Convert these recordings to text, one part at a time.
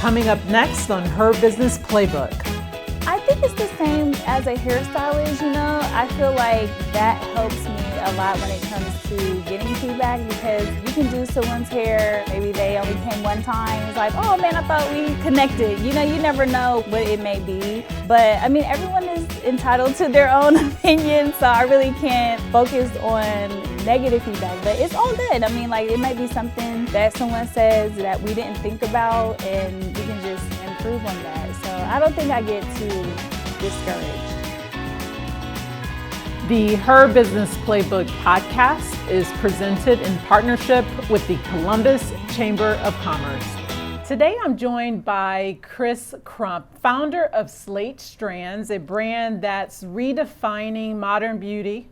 Coming up next on Her Business Playbook. I think it's the same as a hairstylist, I feel like that helps me a lot when it comes to getting feedback, because you can do someone's hair, maybe they only came one time, it's like, oh man, I thought we connected. You never know what it may be. But I mean, everyone is entitled to their own opinion, so I really can't focus on negative feedback, but it's all good. I mean, like, it might be something that someone says that we didn't think about, and we can just improve on that. So I don't think I get too discouraged. The Her Business Playbook podcast is presented in partnership with the Columbus Chamber of Commerce. Today I'm joined by Crump, founder of Slate Strands, a brand that's redefining modern beauty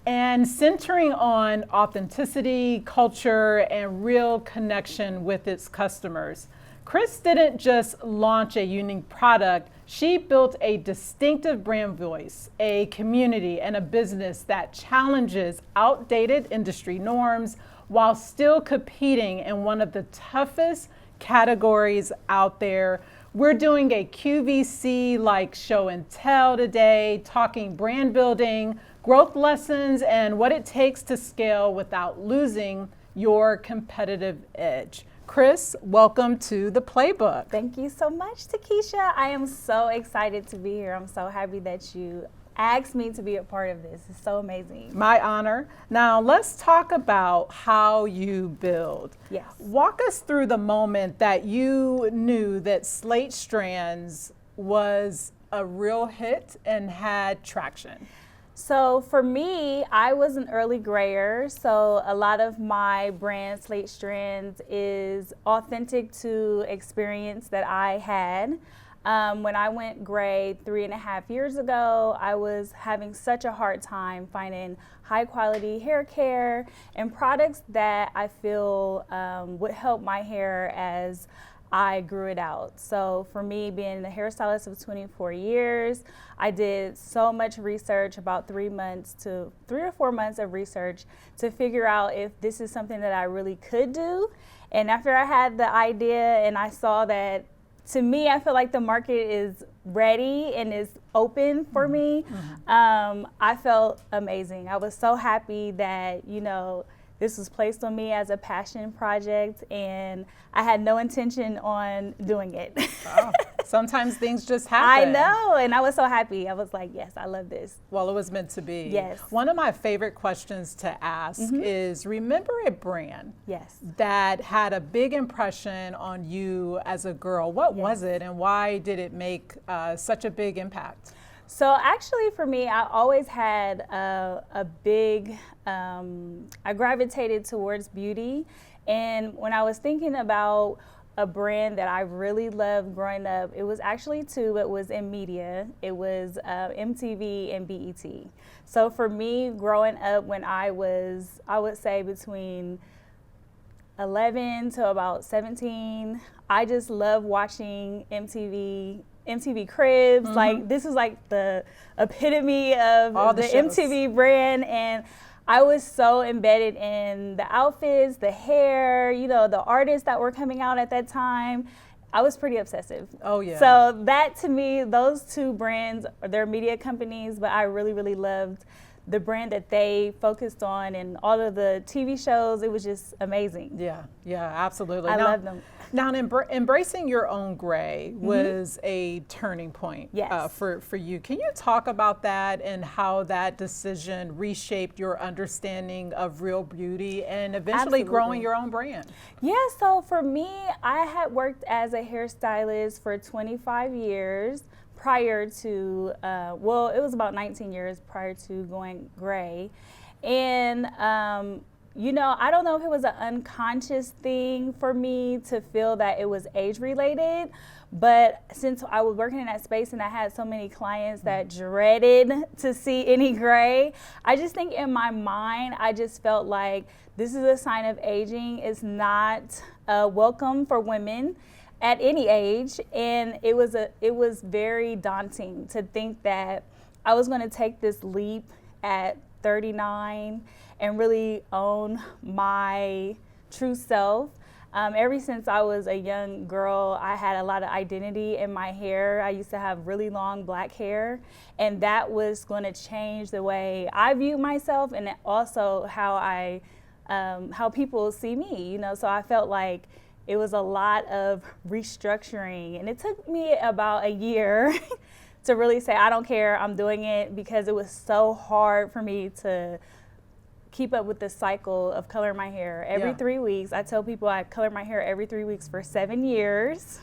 and centering on authenticity, culture, and real connection with its customers. Chris didn't just launch a unique product, she built a distinctive brand voice, a community, and a business that challenges outdated industry norms while still competing in one of the toughest categories out there. We're doing a QVC-like show and tell today, talking brand building, growth lessons, and what it takes to scale without losing your competitive edge. Chris, welcome to the Playbook. Thank you so much, Takesha. I am so excited to be here. I'm so happy that you asked me to be a part of this. It's so amazing. My honor. Now let's talk about how you build. Yes. Walk us through the moment that you knew that Slate Strands was a real hit and had traction. So for me, I was an early grayer, so a lot of my brand, Slate Strands, is authentic to experience that I had. When I went gray 3.5 years ago, I was having such a hard time finding high quality hair care and products that I feel would help my hair as I grew it out. So for me, being a hairstylist of 24 years, I did so much research, about 3 or 4 months of research to figure out if this is something that I really could do. And after I had the idea and I saw that, to me, I feel like the market is ready and is open for me, I felt amazing. I was so happy that, this was placed on me as a passion project, and I had no intention on doing it. Wow. Sometimes things just happen. I know, and I was so happy. I was like, yes, I love this. Well, it was meant to be. Yes. One of my favorite questions to ask is, remember a brand that had a big impression on you as a girl? What was it, and why did it make such a big impact? So actually for me, I always had a big, I gravitated towards beauty. And when I was thinking about a brand that I really loved growing up, it was actually two. It was in media. It was MTV and BET. So for me, growing up when I would say between 11 to about 17, I just loved watching MTV Cribs. Like, this is like the epitome of the MTV brand, and I was so embedded in the outfits, the hair, the artists that were coming out at that time. I was pretty obsessive. Oh yeah. So that, to me, those two brands, they're media companies, but I really, really loved the brand that they focused on, and all of the TV shows. It was just amazing. Yeah, absolutely. I love them. Now, embracing your own gray was a turning point for you. Can you talk about that and how that decision reshaped your understanding of real beauty and eventually growing your own brand? Yeah, so for me, I had worked as a hairstylist for 25 years prior to, it was about 19 years prior to going gray. And I don't know if it was an unconscious thing for me to feel that it was age related, but since I was working in that space and I had so many clients that dreaded to see any gray, I just think in my mind, I just felt like this is a sign of aging. It's not welcome for women at any age, and it was very daunting to think that I was going to take this leap at 39 and really own my true self. Ever since I was a young girl, I had a lot of identity in my hair. I used to have really long black hair, and that was going to change the way I view myself and also how people see me, So I felt like it was a lot of restructuring, and it took me about a year to really say, I don't care, I'm doing it, because it was so hard for me to keep up with the cycle of coloring my hair every 3 weeks. I tell people I color my hair every 3 weeks for 7 years.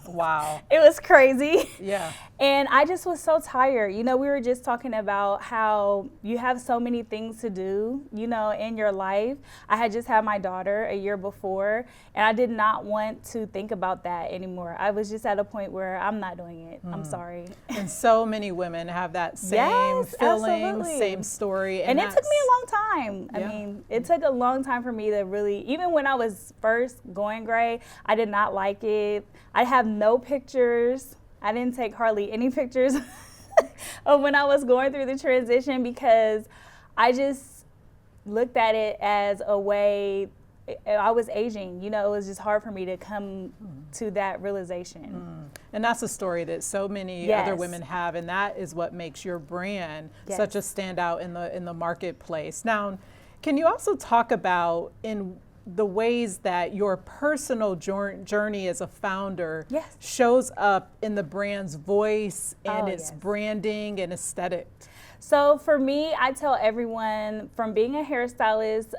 Wow. It was crazy. Yeah. And I just was so tired. We were just talking about how you have so many things to do, in your life. I had just had my daughter a year before, and I did not want to think about that anymore. I was just at a point where I'm not doing it. I'm sorry. And so many women have that same Yes, feeling, absolutely. same story. And it took me a long time. Yeah. I mean, it took a long time for me to really, even when I was first going gray, I did not like it. I have no pictures. I didn't take hardly any pictures of when I was going through the transition, because I just looked at it as a way, I was aging, it was just hard for me to come to that realization. And that's a story that so many other women have, and that is what makes your brand such a standout in the marketplace. Now, can you also talk about in the ways that your personal journey as a founder shows up in the brand's voice and its branding and aesthetic? So for me, I tell everyone, from being a hairstylist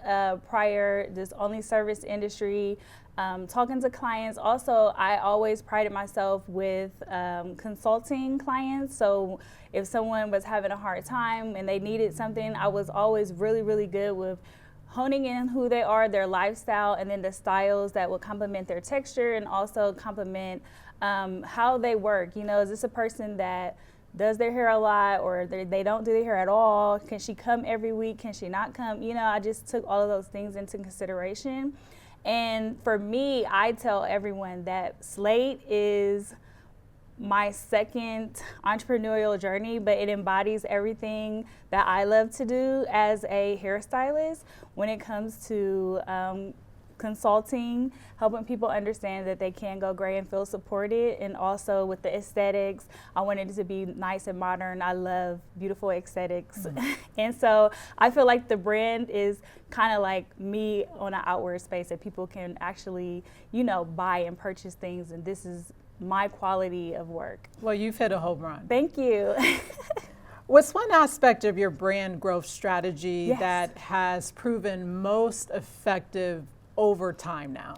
prior, this only service industry, talking to clients. Also, I always prided myself with consulting clients. So if someone was having a hard time and they needed something, I was always really, really good with honing in who they are, their lifestyle, and then the styles that will complement their texture and also complement how they work. Is this a person that does their hair a lot, or they don't do their hair at all? Can she come every week? Can she not come? I just took all of those things into consideration. And for me, I tell everyone that Slate is my second entrepreneurial journey, but it embodies everything that I love to do as a hairstylist when it comes to consulting, helping people understand that they can go gray and feel supported, and also with the aesthetics. I wanted it to be nice and modern. I love beautiful aesthetics. And so I feel like the brand is kind of like me on an outward space that people can actually, buy and purchase things, and this is my quality of work. Well, you've hit a home run. Thank you. What's one aspect of your brand growth strategy that has proven most effective over time now?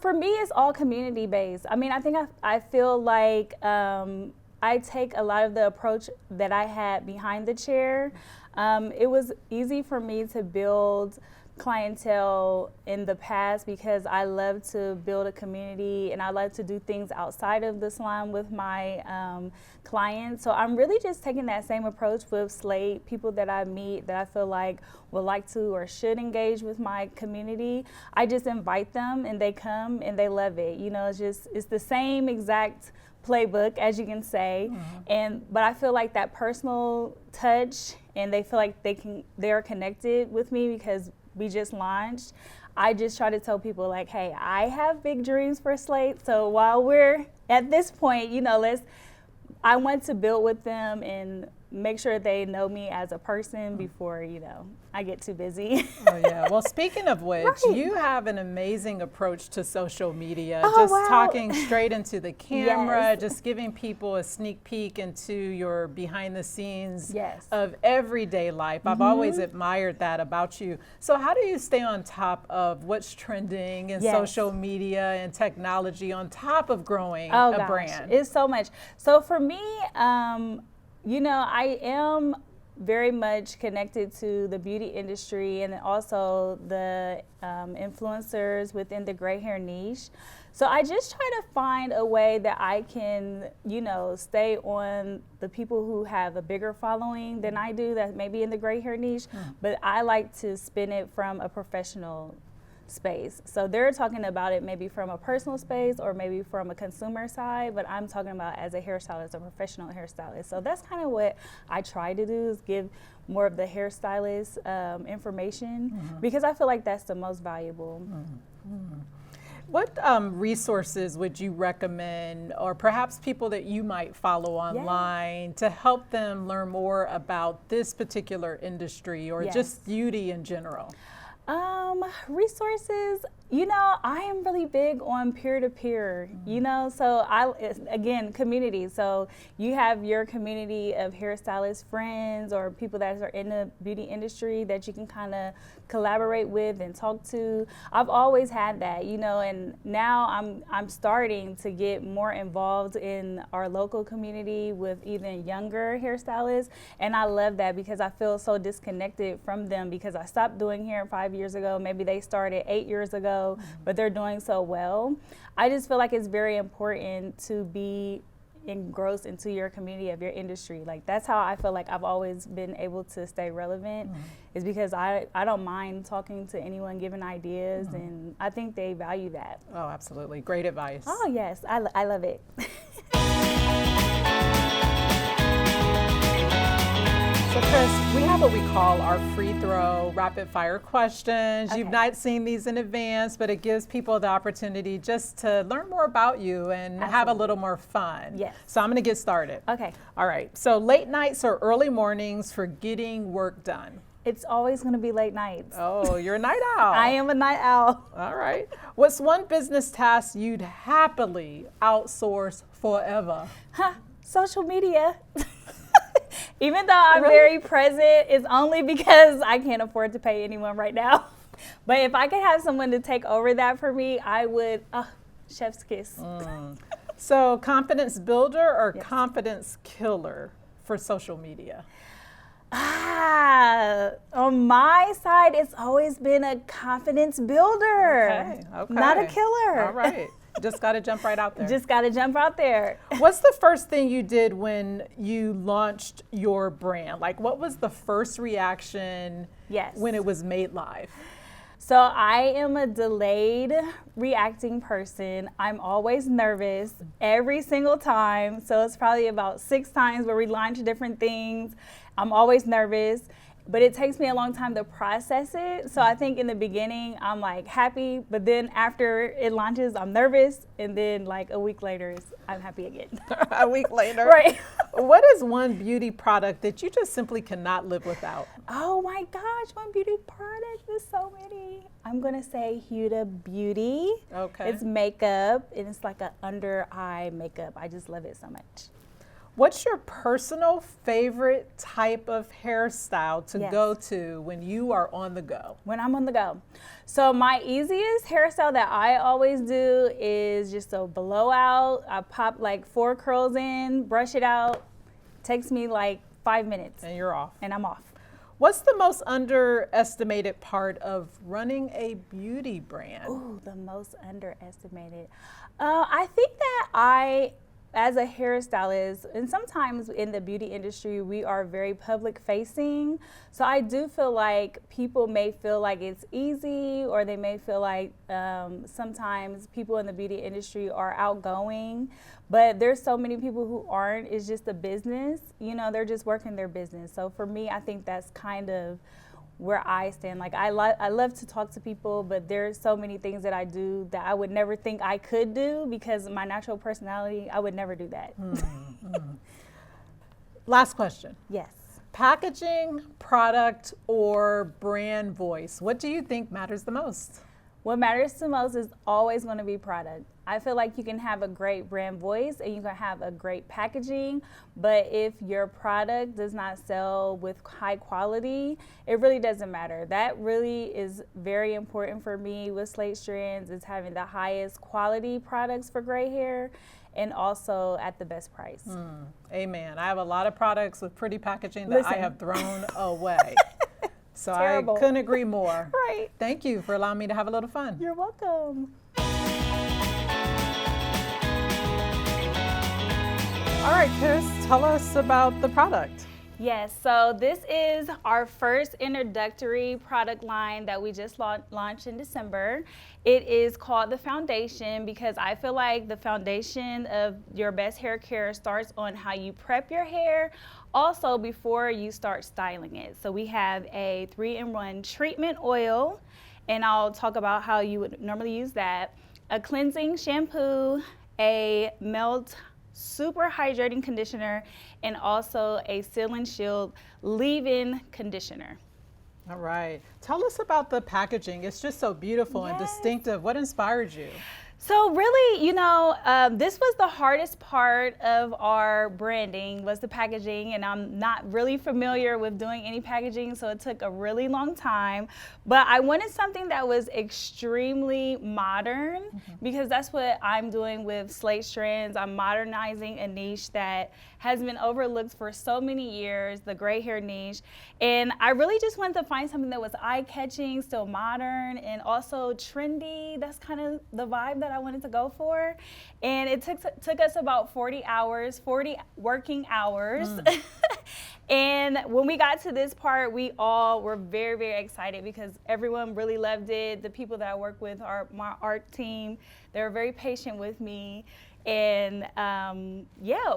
For me, it's all community based. I mean, I feel like I take a lot of the approach that I had behind the chair. It was easy for me to build clientele in the past because I love to build a community and I love to do things outside of the salon with my clients. So I'm really just taking that same approach with Slate, people that I meet that I feel like would like to or should engage with my community. I just invite them and they come and they love it. It's the same exact playbook, as you can say, but I feel like that personal touch, and they feel like they're connected with me because we just launched. I just try to tell people like, hey, I have big dreams for Slate. So while we're at this point, I want to build with them and make sure they know me as a person before, I get too busy. Oh yeah. Well, speaking of which, you have an amazing approach to social media. Talking straight into the camera, just giving people a sneak peek into your behind the scenes of everyday life. I've always admired that about you. So how do you stay on top of what's trending in social media and technology on top of growing a brand? It's so much. So for me, I am very much connected to the beauty industry and also the influencers within the gray hair niche. So I just try to find a way that I can, stay on the people who have a bigger following than I do that maybe in the gray hair niche, but I like to spin it from a professional space. So they're talking about it maybe from a personal space or maybe from a consumer side, but I'm talking about as a hairstylist, a professional hairstylist. So that's kind of what I try to do, is give more of the hairstylist information because I feel like that's the most valuable. What resources would you recommend, or perhaps people that you might follow online to help them learn more about this particular industry or just beauty in general? Resources, I am really big on peer-to-peer, so again, community. So you have your community of hairstylist friends or people that are in the beauty industry that you can kind of collaborate with and talk to. I've always had that, and now I'm starting to get more involved in our local community with even younger hairstylists, and I love that because I feel so disconnected from them because I stopped doing hair 5 years ago. Maybe they started 8 years ago, but they're doing so well. I just feel like it's very important to be engrossed into your community of your industry. Like that's how I feel like I've always been able to stay relevant is because I don't mind talking to anyone, giving ideas, and I think they value that. Oh, absolutely. Great advice. Oh, yes. I love it. So Chris, we have what we call our free throw rapid fire questions. Okay. You've not seen these in advance, but it gives people the opportunity just to learn more about you and have a little more fun. Yes. So I'm going to get started. Okay. All right. So late nights or early mornings for getting work done? It's always going to be late nights. Oh, you're a night owl. I am a night owl. All right. What's one business task you'd happily outsource forever? Social media. Even though I'm very present, it's only because I can't afford to pay anyone right now. But if I could have someone to take over that for me, I would, chef's kiss. So confidence builder or confidence killer for social media? On my side, it's always been a confidence builder, not a killer. All right. Just got to jump right out there. Just got to jump out there. What's the first thing you did when you launched your brand? Like, what was the first reaction when it was made live? So I am a delayed reacting person. I'm always nervous every single time. So it's probably about 6 times where we launch different things. I'm always nervous. But it takes me a long time to process it. So I think in the beginning, I'm like happy, but then after it launches, I'm nervous. And then like a week later, I'm happy again. A week later? Right. What is one beauty product that you just simply cannot live without? Oh my gosh, one beauty product, there's so many. I'm gonna say Huda Beauty. Okay. It's makeup, and it's like an under eye makeup. I just love it so much. What's your personal favorite type of hairstyle to go to when you are on the go? When I'm on the go. So my easiest hairstyle that I always do is just a blowout. I pop like 4 curls in, brush it out. Takes me like 5 minutes. And you're off. And I'm off. What's the most underestimated part of running a beauty brand? Ooh, the most underestimated. I think that as a hairstylist, and sometimes in the beauty industry, we are very public facing. So I do feel like people may feel like it's easy, or they may feel like sometimes people in the beauty industry are outgoing, but there's so many people who aren't. It's just a business, they're just working their business. So for me, I think that's kind of where I stand. Like I love to talk to people, but there's so many things that I do that I would never think I could do because my natural personality, I would never do that. Last question. Yes. Packaging, product, or brand voice? What do you think matters the most? What matters the most is always going to be product. I feel like you can have a great brand voice and you can have a great packaging, but if your product does not sell with high quality, it really doesn't matter. That really is very important for me with Slate Strands, is having the highest quality products for gray hair and also at the best price. Amen. I have a lot of products with pretty packaging that I have thrown away. So terrible. I couldn't agree more. Right. Thank you for allowing me to have a little fun. You're welcome. All right, Chris, tell us about the product. Yes, so this is our first introductory product line that we just launched in December. It is called the foundation because I feel like the foundation of your best hair care starts on how you prep your hair, also before you start styling it. So we have a 3-in-1 treatment oil, and I'll talk about how you would normally use that. a cleansing shampoo, a melt super hydrating conditioner, and also a Seal and Shield leave-in conditioner. All right. Tell us about the packaging. It's just so beautiful and distinctive. What inspired you? So really, this was the hardest part of our branding, was the packaging, and I'm not really familiar with doing any packaging, so it took a really long time. But I wanted something that was extremely modern, because that's what I'm doing with Slate Strands. I'm modernizing a niche that has been overlooked for so many years, the gray hair niche. And I really just wanted to find something that was eye-catching, still modern, and also trendy. That's kind of the vibe that I wanted to go for. And it took us about 40 working hours. And when we got to this part, we all were very, very excited because everyone really loved it. The people that I work with, my art team, they were very patient with me. And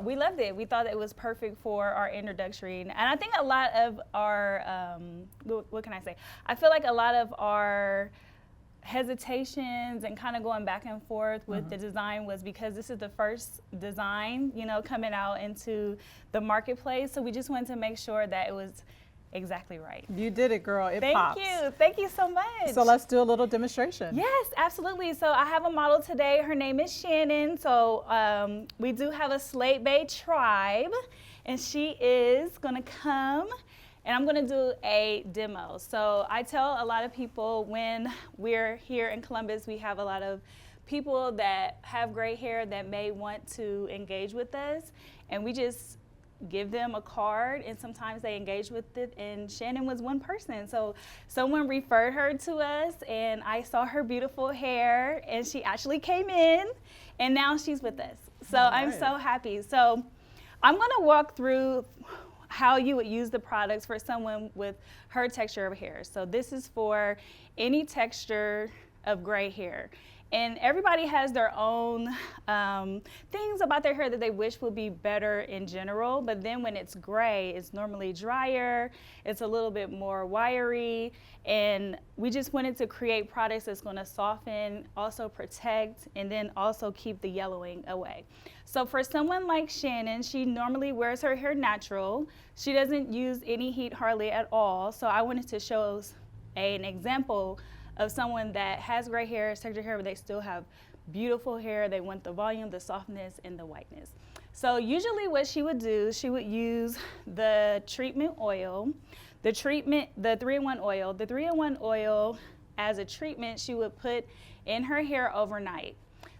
we loved it. We thought it was perfect for our introductory. And I think a lot of our, what can I say? I feel like a lot of our hesitations and kind of going back and forth with the design was because this is the first design, coming out into the marketplace. So we just wanted to make sure that it was exactly right. You did it, girl. It pops. Thank you so much. So let's do a little demonstration. Yes, absolutely. So I have a model today. Her name is Shannon. So we do have a Slate Bay tribe, and she is gonna come and I'm gonna do a demo. So I tell a lot of people when we're here in Columbus, we have a lot of people that have gray hair that may want to engage with us, and we just give them a card, and sometimes they engage with it. And Shannon was one person. So someone referred her to us, and I saw her beautiful hair, and she actually came in, and now she's with us. So I'm so happy. So I'm gonna walk through how you would use the products for someone with her texture of hair. So this is for any texture of gray hair. And everybody has their own things about their hair that they wish would be better in general, but then when it's gray, it's normally drier, it's a little bit more wiry, and we just wanted to create products that's gonna soften, also protect, and then also keep the yellowing away. So for someone like Shannon, she normally wears her hair natural. She doesn't use any heat hardly at all, so I wanted to show an example of someone that has gray hair, textured hair, but they still have beautiful hair. They want the volume, the softness, and the whiteness. So usually what she would do, she would use the treatment oil, the 3-in-1 oil. The 3-in-1 oil as a treatment she would put in her hair overnight.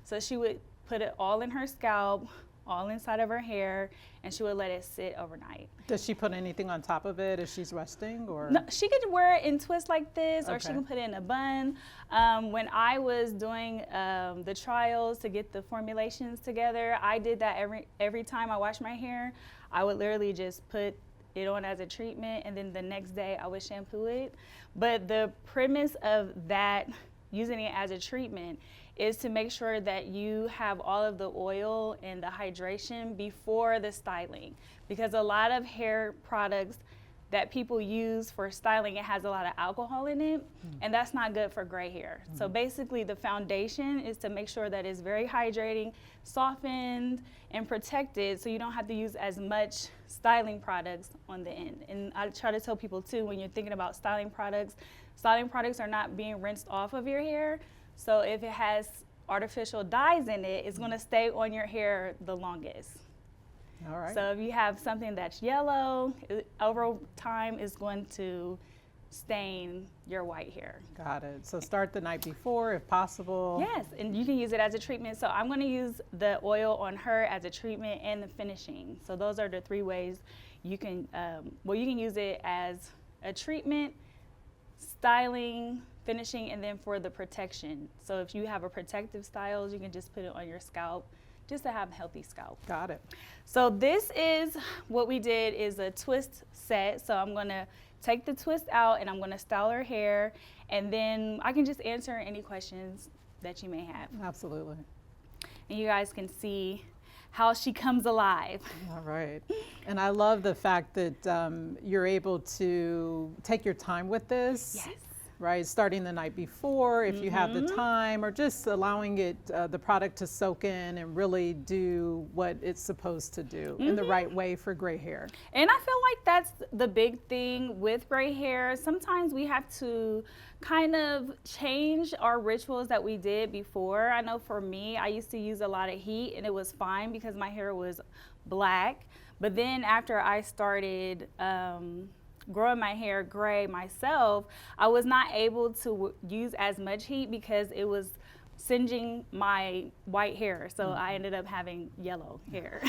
So she would put it all in her scalp, all inside of her hair, and she would let it sit overnight. Does she put anything on top of it as she's resting, or? No, she could wear it in twists like this, or she can put it in a bun. When I was doing the trials to get the formulations together, I did that every time I washed my hair. I would literally just put it on as a treatment, and then the next day I would shampoo it. But the premise of that, using it as a treatment, is to make sure that you have all of the oil and the hydration before the styling. Because a lot of hair products that people use for styling, it has a lot of alcohol in it, and that's not good for gray hair. So basically the foundation is to make sure that it's very hydrating, softened, and protected, so you don't have to use as much styling products on the end. And I try to tell people too, when you're thinking about styling products are not being rinsed off of your hair. So if it has artificial dyes in it, it's gonna stay on your hair the longest. All right. So if you have something that's yellow, over time is going to stain your white hair. Got it. So start the night before if possible. Yes, and you can use it as a treatment. So I'm gonna use the oil on her as a treatment and the finishing. So those are the 3 ways you can, you can use it as a treatment, styling, finishing, and then for the protection. So if you have a protective styles, you can just put it on your scalp just to have a healthy scalp. Got it. So this is what we did, is a twist set. So I'm gonna take the twist out and I'm gonna style her hair, and then I can just answer any questions that you may have. Absolutely. And you guys can see how she comes alive. All right. And I love the fact that you're able to take your time with this. Yes. right? Starting the night before, if you have the time, or just allowing it, the product to soak in and really do what it's supposed to do in the right way for gray hair. And I feel like that's the big thing with gray hair. Sometimes we have to kind of change our rituals that we did before. I know for me, I used to use a lot of heat and it was fine because my hair was black. But then after I started growing my hair gray myself, I was not able to use as much heat because it was singeing my white hair. So I ended up having yellow hair.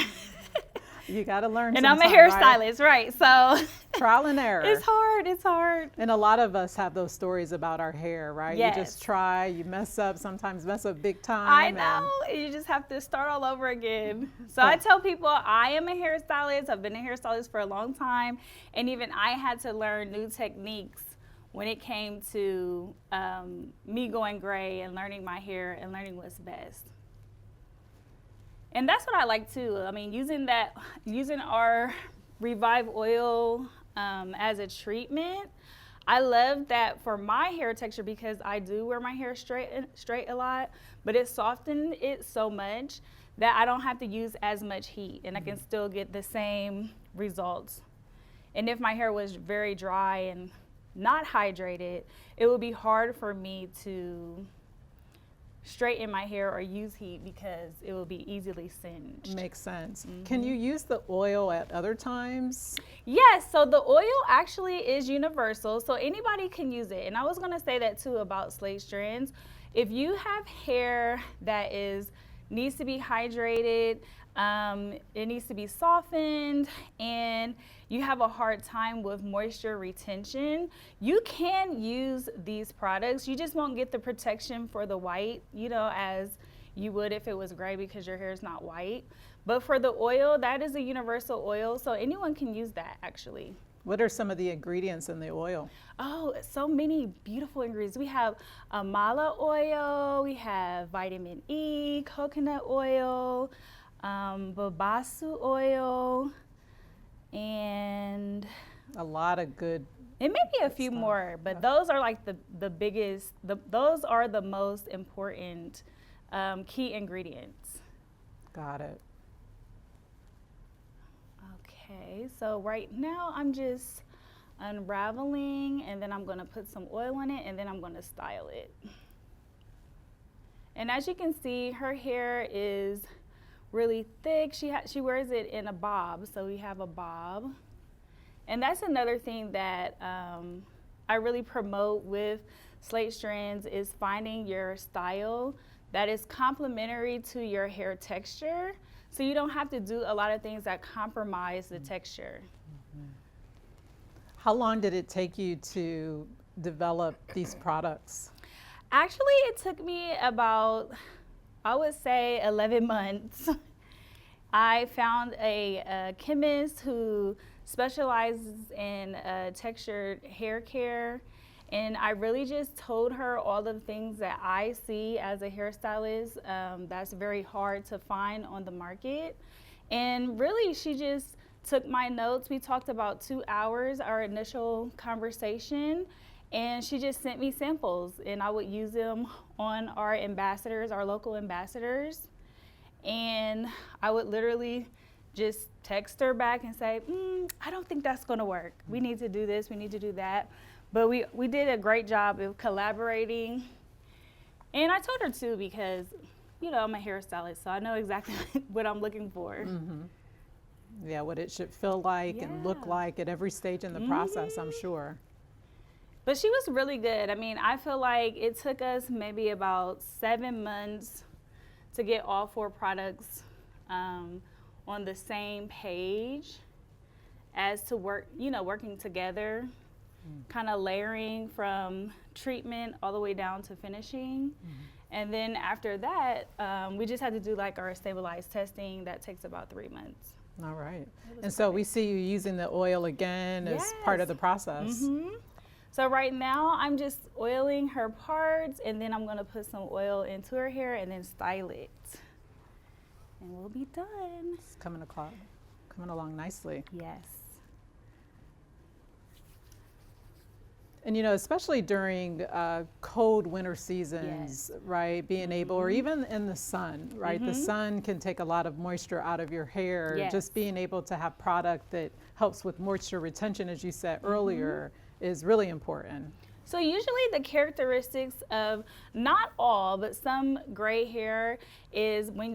You got to learn. And I'm a hairstylist, right? So trial and error. It's hard. It's hard. And a lot of us have those stories about our hair, right? Yes. You just try, you mess up, sometimes mess up big time. I know. And you just have to start all over again. So I tell people I am a hairstylist. I've been a hairstylist for a long time. And even I had to learn new techniques when it came to me going gray and learning my hair and learning what's best. And that's what I like too. I mean, using our Revive oil as a treatment. I love that for my hair texture because I do wear my hair straight a lot, but it softened it so much that I don't have to use as much heat and I can still get the same results. And if my hair was very dry and not hydrated, it would be hard for me to straighten my hair or use heat because it will be easily singed. Makes sense. Can you use the oil at other times? Yes, so the oil actually is universal, so anybody can use it. And I was gonna say that too about Slate Strands. If you have hair that needs to be hydrated, it needs to be softened, and you have a hard time with moisture retention, you can use these products. You just won't get the protection for the white, as you would if it was gray because your hair is not white. But for the oil, that is a universal oil, so anyone can use that actually. What are some of the ingredients in the oil? Oh, so many beautiful ingredients. We have amala oil, we have vitamin E, coconut oil, babasu oil, and a lot of good. It may be a few more, but those are like the biggest, those are the most important key ingredients. Got it. Okay, so right now I'm just unraveling and then I'm gonna put some oil in it and then I'm gonna style it. And as you can see, her hair is really thick. She wears it in a bob, so we have a bob. And that's another thing that I really promote with Slate Strands is finding your style that is complementary to your hair texture, so you don't have to do a lot of things that compromise the texture. How long did it take you to develop these products? Actually, it took me about, I would say 11 months. I found a chemist who specializes in textured hair care, and I really just told her all the things that I see as a hairstylist that's very hard to find on the market. And really, she just took my notes. We talked about 2 hours, our initial conversation, and she just sent me samples, and I would use them on our ambassadors, our local ambassadors. And I would literally just text her back and say, I don't think that's gonna work. We need to do this, we need to do that. But we did a great job of collaborating. And I told her too, because I'm a hairstylist, so I know exactly what I'm looking for. Yeah, what it should feel like and look like at every stage in the process, I'm sure. But she was really good. I mean, I feel like it took us maybe about 7 months to get all 4 products on the same page as to working together, kind of layering from treatment all the way down to finishing. And then after that, we just had to do like our stabilized testing. That takes about 3 months. All right. And so we see you using the oil again as part of the process. So right now I'm just oiling her parts, and then I'm gonna put some oil into her hair and then style it. And we'll be done. It's coming along nicely. Yes. And especially during cold winter seasons, Yes. right? Being able, or even in the sun, right? The sun can take a lot of moisture out of your hair. Yes. Just being able to have product that helps with moisture retention, as you said earlier, is really important. So usually the characteristics of not all, but some gray hair is when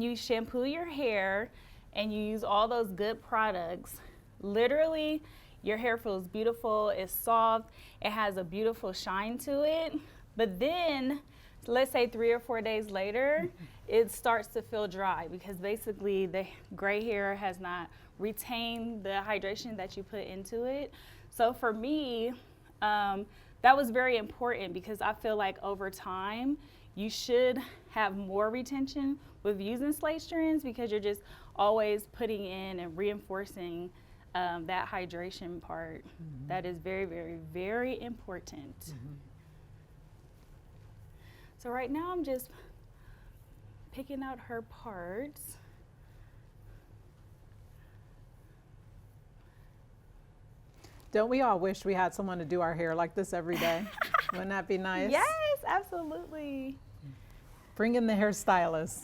you shampoo your hair and you use all those good products, literally your hair feels beautiful, it's soft, it has a beautiful shine to it. But then, let's say 3 or 4 days later, it starts to feel dry because basically the gray hair has not retained the hydration that you put into it. So for me, that was very important because I feel like over time, you should have more retention with using Slate Strands because you're just always putting in and reinforcing that hydration part. That is very, very, very important. So right now I'm just picking out her parts. Don't we all wish we had someone to do our hair like this every day? Wouldn't that be nice? Yes, absolutely. Bring in the hairstylist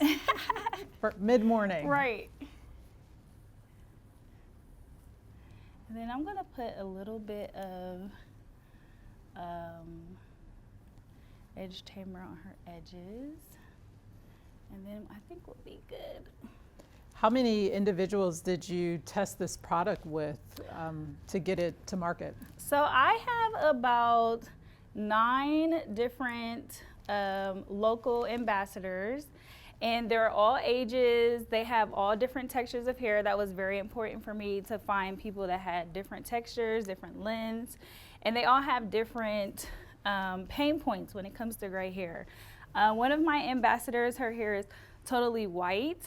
for mid-morning. Right. And then I'm gonna put a little bit of edge tamer on her edges. And then I think we'll be good. How many individuals did you test this product with to get it to market? So I have about 9 different local ambassadors, and they're all ages. They have all different textures of hair. That was very important for me to find people that had different textures, different lengths, and they all have different pain points when it comes to gray hair. One of my ambassadors, her hair is totally white,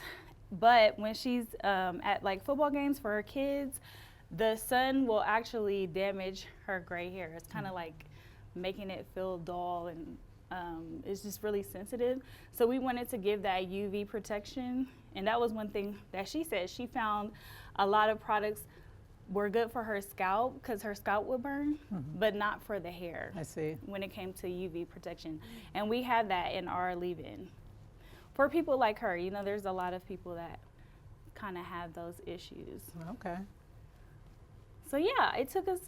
but when she's at like football games for her kids, the sun will actually damage her gray hair. It's kind of like making it feel dull, and it's just really sensitive. So we wanted to give that UV protection, and that was one thing that she said. She found a lot of products were good for her scalp because her scalp would burn, but not for the hair. I see. When it came to UV protection. And we had that in our leave-in. For people like her, there's a lot of people that kind of have those issues. Okay. So yeah, it took us,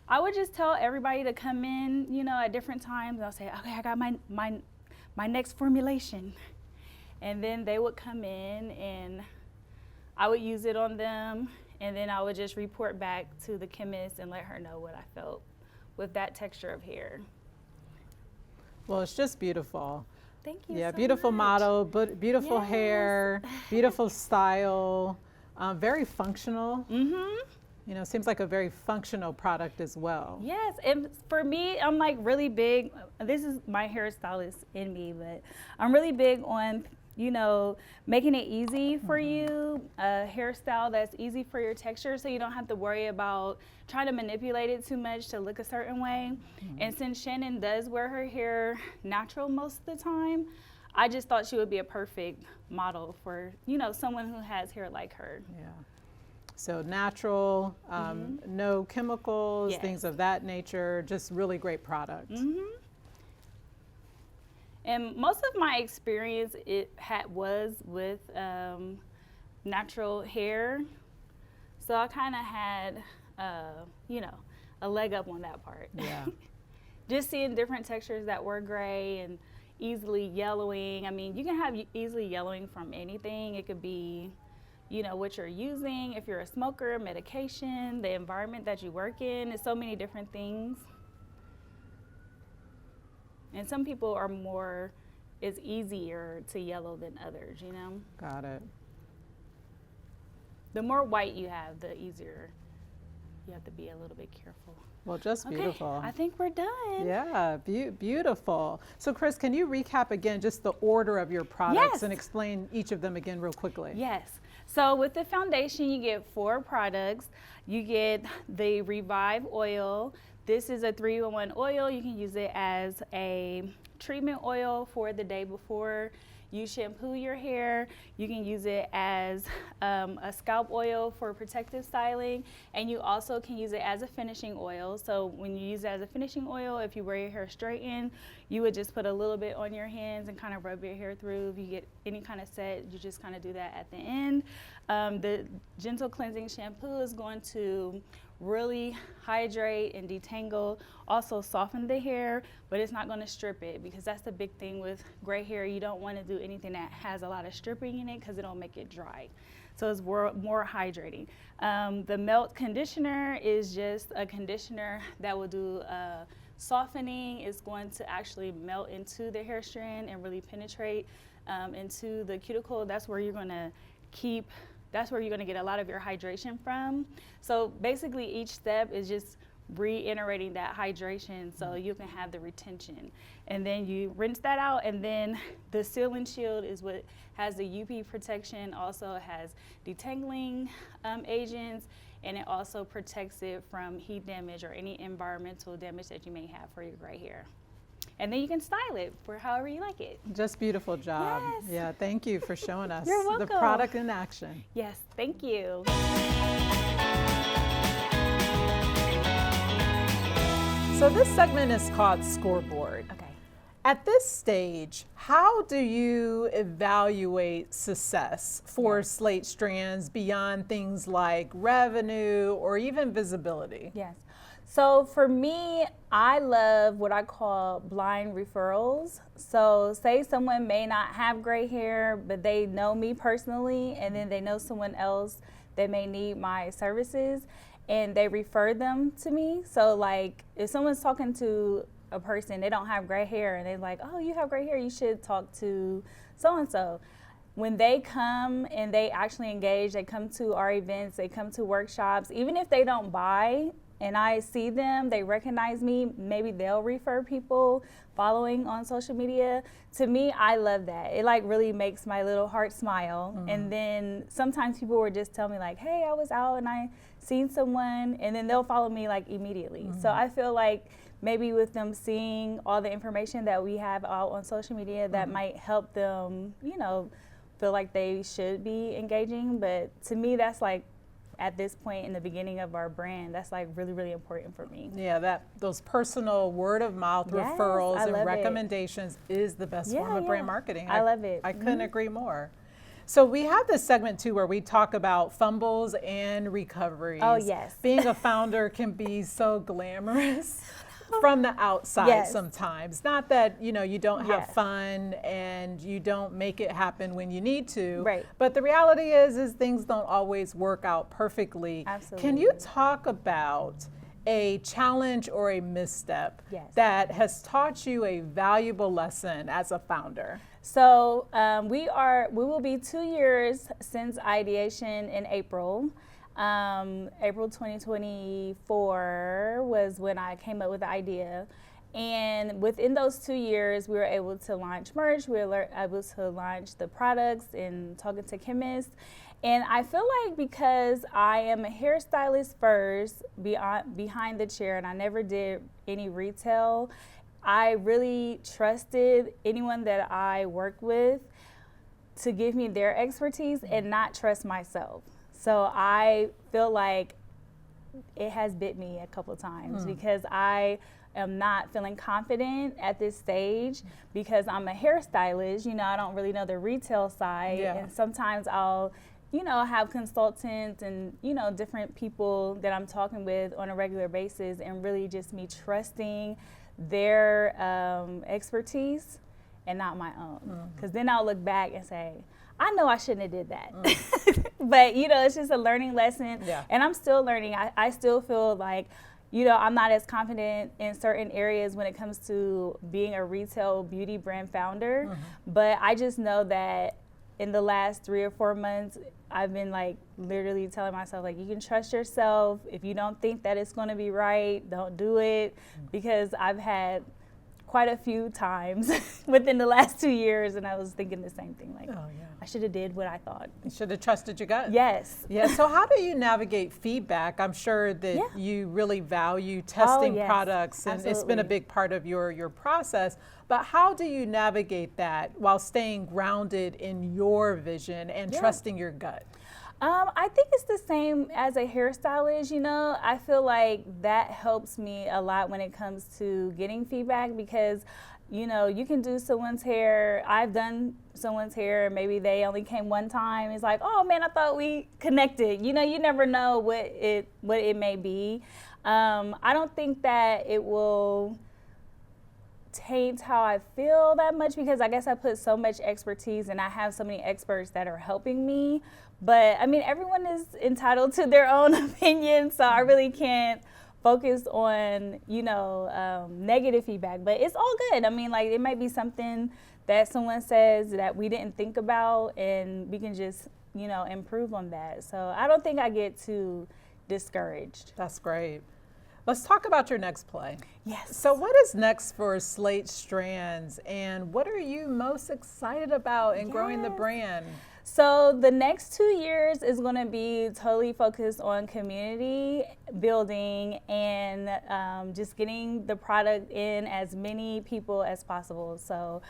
I would just tell everybody to come in, at different times. I'll say, okay, I got my next formulation. And then they would come in and I would use it on them. And then I would just report back to the chemist and let her know what I felt with that texture of hair. Well, it's just beautiful. Thank you. Yeah, so beautiful much. model, but beautiful Yes. hair, beautiful style, very functional. Seems like a very functional product as well. Yes, and for me, I'm like really big. This is my hairstylist in me, but I'm really big on making it easy for you, a hairstyle that's easy for your texture so you don't have to worry about trying to manipulate it too much to look a certain way. And since Shannon does wear her hair natural most of the time, I just thought she would be a perfect model for, someone who has hair like her. Yeah. So natural, no chemicals, Yes. things of that nature, just really great product. And most of my experience was with natural hair, so I kind of had, a leg up on that part. Yeah. Just seeing different textures that were gray and easily yellowing. I mean, you can have easily yellowing from anything. It could be, what you're using. If you're a smoker, medication, the environment that you work in. There's so many different things. And some people it's easier to yellow than others, Got it. The more white you have, the easier you have to be a little bit careful. Well, just beautiful. I think we're done. Yeah, beautiful. So Chris, can you recap again just the order of your products Yes. and explain each of them again real quickly? Yes. So with the foundation, you get 4 products. You get the Revive oil. This is a 3-in-1 oil. You can use it as a treatment oil for the day before you shampoo your hair. You can use it as a scalp oil for protective styling, and you also can use it as a finishing oil. So when you use it as a finishing oil, if you wear your hair straightened, you would just put a little bit on your hands and kind of rub your hair through. If you get any kind of set, you just kind of do that at the end. The gentle cleansing shampoo is going to really hydrate and detangle, also soften the hair, but it's not going to strip it, because that's the big thing with gray hair. You don't want to do anything that has a lot of stripping in it, because it'll make it dry. So it's more hydrating. The melt conditioner is just a conditioner that will do softening. It's going to actually melt into the hair strand and really penetrate into the cuticle. That's where you're going to get a lot of your hydration from. So basically each step is just reiterating that hydration so you can have the retention. And then you rinse that out, and then the Seal and Shield is what has the UV protection, also has detangling agents, and it also protects it from heat damage or any environmental damage that you may have for your gray hair. And then you can style it for however you like it. Just beautiful job. Yes. Yeah, thank you for showing us You're welcome. the product in action. Yes, thank you. So this segment is called Scoreboard. Okay. At this stage, how do you evaluate success for Slate Strands beyond things like revenue or even visibility? Yes. So for me, I love what I call blind referrals. So say someone may not have gray hair, but they know me personally, and then they know someone else that may need my services, and they refer them to me. So like if someone's talking to a person, they don't have gray hair, and they're like, oh, you have gray hair, you should talk to so-and-so. When they come and they actually engage, they come to our events, they come to workshops, even if they don't buy, and I see them, they recognize me, maybe they'll refer people following on social media. To me, I love that. It like really makes my little heart smile. Mm-hmm. And then sometimes people will just tell me like, hey, I was out and I seen someone, and then they'll follow me like immediately. Mm-hmm. So I feel like maybe with them seeing all the information that we have out on social media, that might help them, feel like they should be engaging. But to me, that's like, at this point in the beginning of our brand, that's like really, really important for me. Yeah, those personal word of mouth referrals and recommendations is the best form of brand marketing. I love it. I couldn't agree more. So we have this segment too where we talk about fumbles and recoveries. Oh yes. Being a founder can be so glamorous from the outside sometimes. Not that, you don't have fun and you don't make it happen when you need to. Right. But the reality is things don't always work out perfectly. Absolutely. Can you talk about a challenge or a misstep that has taught you a valuable lesson as a founder? So we will be 2 years since ideation in April. April 2024 was when I came up with the idea. And within those 2 years, we were able to launch merch, we were able to launch the products and talking to chemists. And I feel like because I am a hairstylist first, behind the chair, and I never did any retail, I really trusted anyone that I worked with to give me their expertise and not trust myself. So I feel like it has bit me a couple times because I am not feeling confident at this stage because I'm a hairstylist. I don't really know the retail side. Yeah. And sometimes I'll, have consultants and, different people that I'm talking with on a regular basis, and really just me trusting their expertise and not my own. Because then I'll look back and say, I know I shouldn't have did that. But, it's just a learning lesson. Yeah. And I'm still learning. I still feel like, I'm not as confident in certain areas when it comes to being a retail beauty brand founder. But I just know that in the last 3 or 4 months, I've been like literally telling myself, like, you can trust yourself. If you don't think that it's going to be right, don't do it. Because I've had quite a few times within the last 2 years, and I was thinking the same thing, like, I should have did what I thought. You should have trusted your gut. Yes. Yeah, so how do you navigate feedback? I'm sure that you really value testing products, and it's been a big part of your process, but how do you navigate that while staying grounded in your vision and trusting your gut? I think it's the same as a hairstylist, I feel like that helps me a lot when it comes to getting feedback because, you can do someone's hair. I've done someone's hair, maybe they only came one time. It's like, oh man, I thought we connected. You never know what it may be. I don't think that it will taint how I feel that much because I guess I put so much expertise and I have so many experts that are helping me. But I mean, everyone is entitled to their own opinion, so I really can't focus on, negative feedback. But it's all good. I mean, like, it might be something that someone says that we didn't think about, and we can just, improve on that. So I don't think I get too discouraged. That's great. Let's talk about your next play. Yes. So what is next for Slate Strands, and what are you most excited about in growing the brand? So the next 2 years is going to be totally focused on community building and just getting the product in as many people as possible. So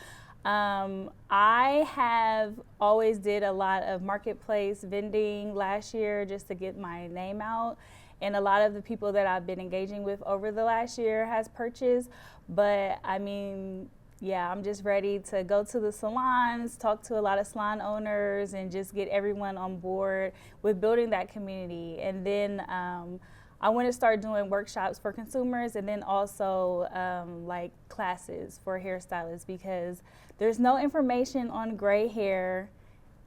I have always did a lot of marketplace vending last year just to get my name out. And a lot of the people that I've been engaging with over the last year has purchased. But I mean, I'm just ready to go to the salons, talk to a lot of salon owners, and just get everyone on board with building that community. And then I want to start doing workshops for consumers and then also like classes for hairstylists because there's no information on gray hair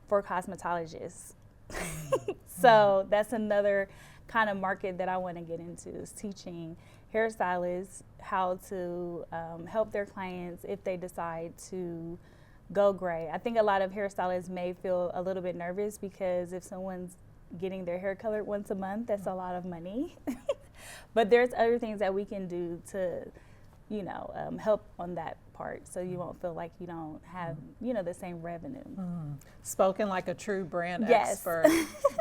for cosmetologists. So that's another kind of market that I want to get into is teaching hairstylists how to help their clients if they decide to go gray. I think a lot of hairstylists may feel a little bit nervous because if someone's getting their hair colored once a month, that's a lot of money. But there's other things that we can do to, help on that part so you won't feel like you don't have, the same revenue. Spoken like a true brand expert.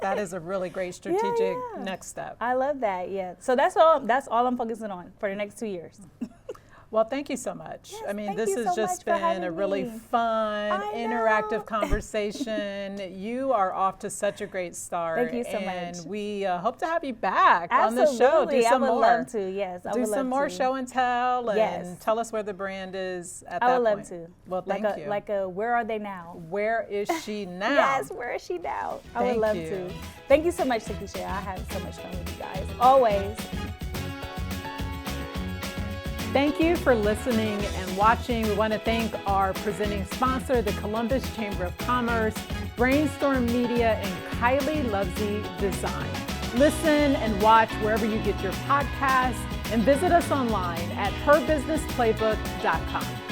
That is a really great strategic next step. I love that, So that's all I'm focusing on for the next 2 years. Well, thank you so much. Yes, I mean, thank this you has so just much for been a having really me. fun, I interactive know. conversation. You are off to such a great start. Thank you so and much. we hope to have you back Absolutely. on the show. Do some I would more. love to, yes. I Do would some love more to. show and tell and Yes. tell us where the brand is at that I point. would love to. Well, thank you. Like a where are they now? Where is she now? Yes, where is she now? I would Thank love you. to. Thank you so much, Takesha. I have so much fun with you guys. Always. Thank you for listening and watching. We want to thank our presenting sponsor, the Columbus Chamber of Commerce, Brainstorm Media, and Kylie Lovesy Design. Listen and watch wherever you get your podcasts and visit us online at herbusinessplaybook.com.